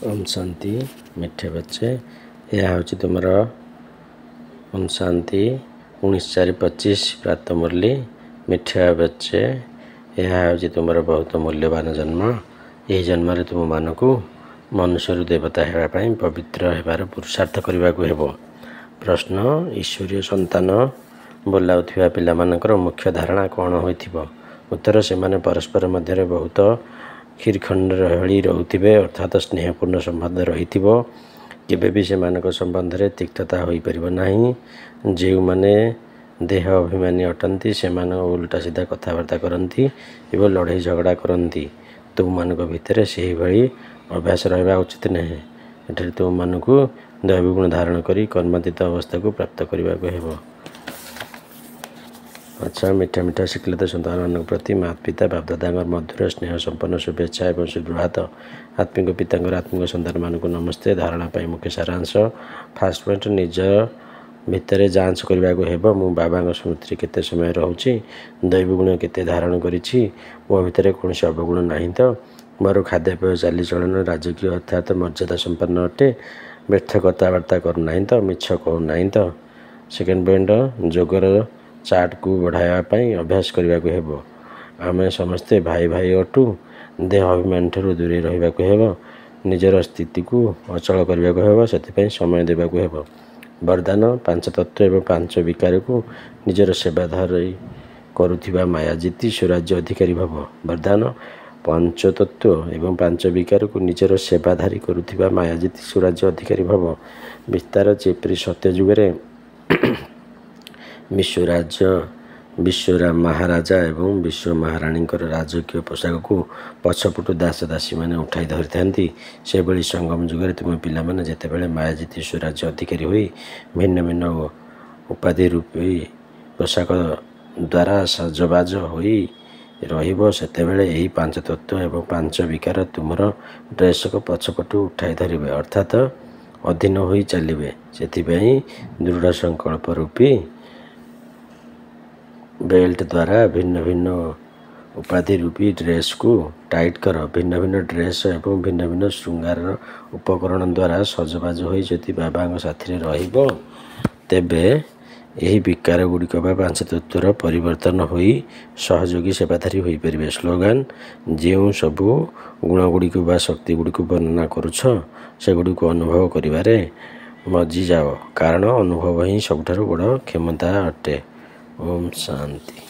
ओम शांति मिठे बच्चे यह हूँ तुम ओम शांति 19/4/25 प्रात मुरली मिठे बच्चे यह हूँ तुम बहुत मूल्यवान जन्म यही जन्म तुम मान को मनुष्य देवता होगापी पवित्र होबार पुरुषार्थ करने को हेब। प्रश्न ईश्वरीय संतान बोलाउथिबा पिलामानकर मुख्य धारणा कौन होइथिबो? उत्तर से परस्पर मध्य बहुत खीरखंड रही रोथे अर्थात स्नेहपूर्ण संबंध रही केबे भी से संबंध में तिक्तता हो पार ना। जो मैंने देह अभिमानी अटंती से उल्टा सीधा कथबार्ता करती एवं लड़ाई झगड़ा करती तुम मान भितर से भाई अभ्यास रहा उचित नहीं। एठार तुम मान को दैवगुण धारण कर कर्मातीत अवस्था को प्राप्त करने को हेब। अच्छा मिठा मिठा शिखलित सन्तान मान प्रति माता पिता बापदादा मधुर स्नेह संपन्न शुभेच्छा एवं सुप्रभात। आत्मिक पिता आत्मिक सन्तान मान को नमस्ते। धारणा मुख्य सारांश फास्ट पॉइंट निज भितर जांच करने को हेब। मु बाबा स्मृति केते समय रोचे दैवगुण केते धारण करी मो भितर कौन अवगुण ना तो मोर खाद्यपेय चालीचलन राजकीय अर्थात मर्यादा संपन्न अटे। व्यर्थ कथबार्ता करना तो मिछ कहूना तो। सेकेंड पॉइंट जोगर चार्ट को बढ़ावाई अभ्यास करने को हेब। आम समस्ते भाई भाई अटू देह अभिमान ठार दूरे रहा हेब। निजर स्थिति को अचल करने को हेब से समय देवा हेब। वरदान 5 तत्व एवं 5 विकार को निजर सेवाधारी करुथिबा माया जीति स्वराज्य अधिकारी भव। वरदान 5 तत्व एवं 5 विकार को निजर सेवाधारी करुथिबा माया जीति स्वराज्य अधिकारी भव। विस्तार जेपरी सत्य जुगे विश्वराज्य विश्वराम महाराजा एवं विश्व महाराणी राजकीय पोशाक को पछपटू दास दासी मैंने उठाई धरी था से भली संगम जुगे तुम पिलाने जितेबाला मायाजीति स्वराज्य अधिकारी हुई भिन्न भिन्न उपाधि रूपी पोशाक द्वारा सजबाज हो रही 5 तत्व एवं 5 विकार तुम ड्रेस को पछपटू उठाई धरवे अर्थात अधीन हो चलिए से दृढ़ संकल्प रूपी बेल्ट द्वारा भिन्न भिन्न उपाधि रूपी ड्रेस को टाइट कर भिन्न भिन्न ड्रेस एवं भिन्न भिन्न श्रृंगार उपकरण द्वारा सजबाज हो बाबा साथी तेबे यही विकार गुड़िक 5 तत्वर परिवर्तन हो सहयोगी सेवाधारी हो पारे। स्लोगान जो सबू गुण गुड़िक शक्ति गुड़िक वर्णना करुछ से गुड़ को अनुभव करिवारे मजी जाओ कारण अनुभव ही सबुठारु बड़ क्षमता अटे। ओम शांति।